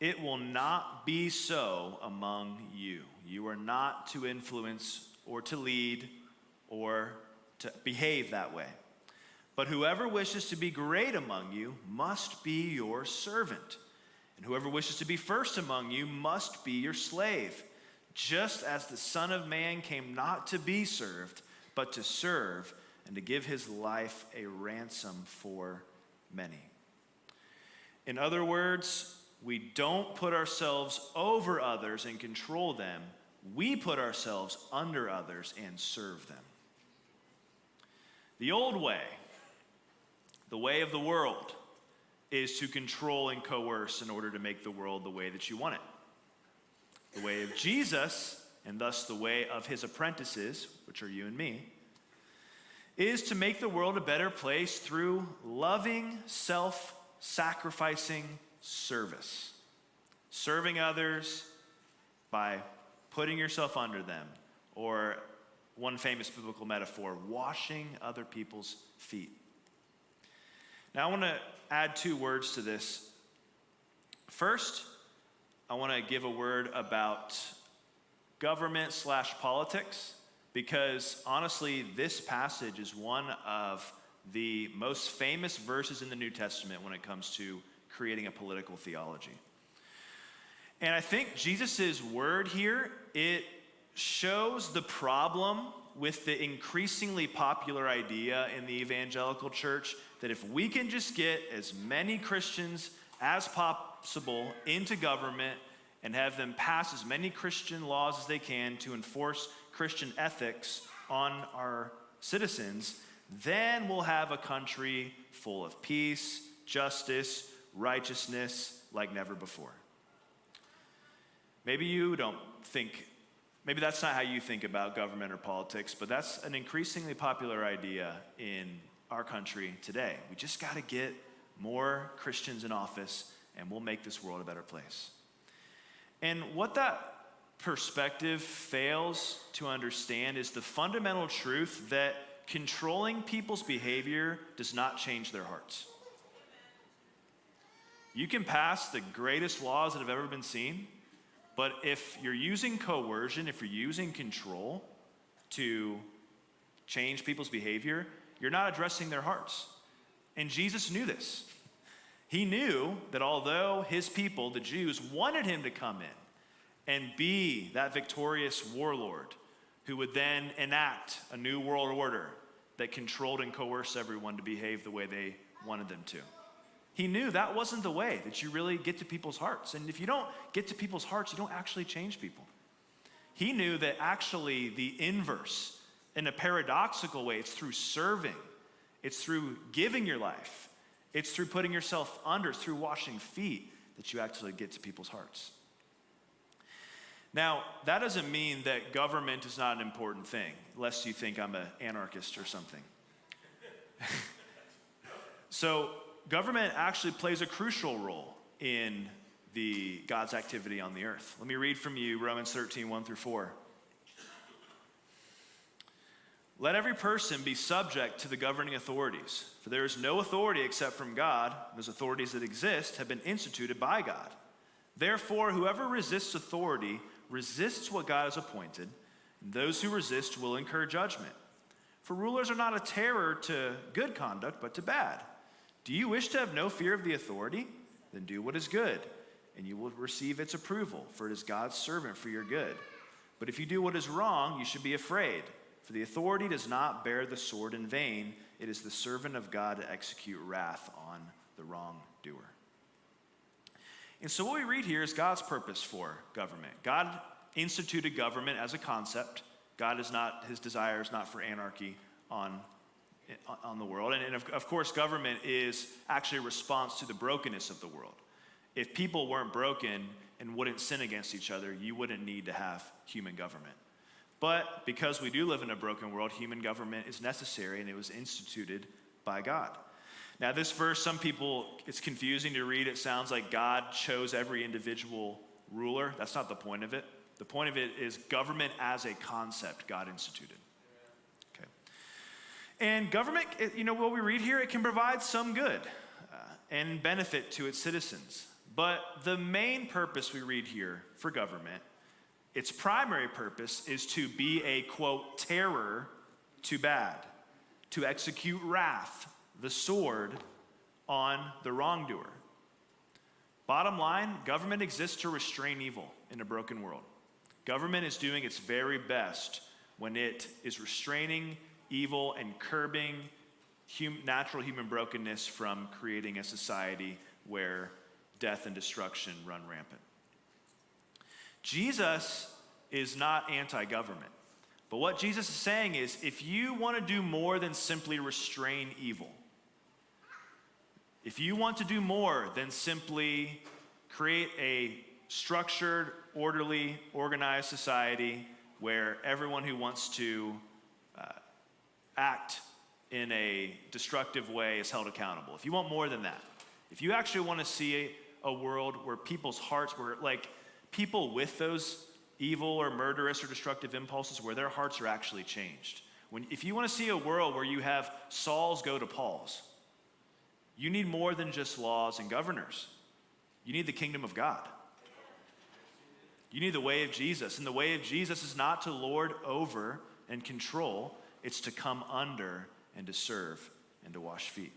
it will not be so among you. You are not to influence or to lead or to behave that way. But whoever wishes to be great among you must be your servant. And whoever wishes to be first among you must be your slave, just as the Son of Man came not to be served, but to serve and to give his life a ransom for many. In other words, we don't put ourselves over others and control them. We put ourselves under others and serve them. The old way, the way of the world, is to control and coerce in order to make the world the way that you want it. The way of Jesus, and thus the way of his apprentices, which are you and me, is to make the world a better place through loving, self-sacrificing service. Serving others by putting yourself under them, or one famous biblical metaphor, washing other people's feet. Now I want to add 2 words to this. First, I want to give a word about government/politics, because honestly, this passage is one of the most famous verses in the New Testament when it comes to creating a political theology. And I think Jesus' word here, it shows the problem with the increasingly popular idea in the evangelical church that if we can just get as many Christians as possible into government and have them pass as many Christian laws as they can to enforce Christian ethics on our citizens, then we'll have a country full of peace, justice, righteousness like never before. Maybe you don't think, maybe that's not how you think about government or politics, but that's an increasingly popular idea in our country today. We just got to get more Christians in office and we'll make this world a better place. And what that perspective fails to understand is the fundamental truth that controlling people's behavior does not change their hearts. You can pass the greatest laws that have ever been seen, but if you're using coercion, if you're using control to change people's behavior, you're not addressing their hearts. And Jesus knew this. He knew that although his people, the Jews, wanted him to come in and be that victorious warlord who would then enact a new world order that controlled and coerced everyone to behave the way they wanted them to. He knew that wasn't the way that you really get to people's hearts. And if you don't get to people's hearts, you don't actually change people. He knew that actually the inverse, in a paradoxical way, it's through serving, it's through giving your life, it's through putting yourself under, it's through washing feet that you actually get to people's hearts. Now, that doesn't mean that government is not an important thing, lest you think I'm an anarchist or something. So, government actually plays a crucial role in God's activity on the earth. Let me read from you Romans 13, 1-4. Let every person be subject to the governing authorities, for there is no authority except from God. Those authorities that exist have been instituted by God. Therefore, whoever resists authority resists what God has appointed, and those who resist will incur judgment. For rulers are not a terror to good conduct, but to bad. Do you wish to have no fear of the authority? Then do what is good, and you will receive its approval, for it is God's servant for your good. But if you do what is wrong, you should be afraid, for the authority does not bear the sword in vain. It is the servant of God to execute wrath on the wrongdoer. And so what we read here is God's purpose for government. God instituted government as a concept. His desire is not for anarchy on the world. And of course, government is actually a response to the brokenness of the world. If people weren't broken and wouldn't sin against each other, you wouldn't need to have human government. But because we do live in a broken world, human government is necessary, and it was instituted by God. Now, this verse, some people, it's confusing to read. It sounds like God chose every individual ruler. That's not the point of it. The point of it is government as a concept God instituted. Okay. And government, what we read here, it can provide some good and benefit to its citizens. But the main purpose we read here for government, its primary purpose is to be a, quote, terror to bad, to execute wrath, the sword, on the wrongdoer. Bottom line, government exists to restrain evil in a broken world. Government is doing its very best when it is restraining evil and curbing natural human brokenness from creating a society where death and destruction run rampant. Jesus is not anti-government. But what Jesus is saying is, if you want to do more than simply restrain evil, if you want to do more than simply create a structured, orderly, organized society where everyone who wants to act in a destructive way is held accountable, if you want more than that, if you actually want to see a world where people's hearts, where like people with those evil or murderous or destructive impulses, where their hearts are actually changed, if you want to see a world where you have Sauls go to Pauls, you need more than just laws and governors. You need the kingdom of God. You need the way of Jesus. And the way of Jesus is not to lord over and control. It's to come under and to serve and to wash feet.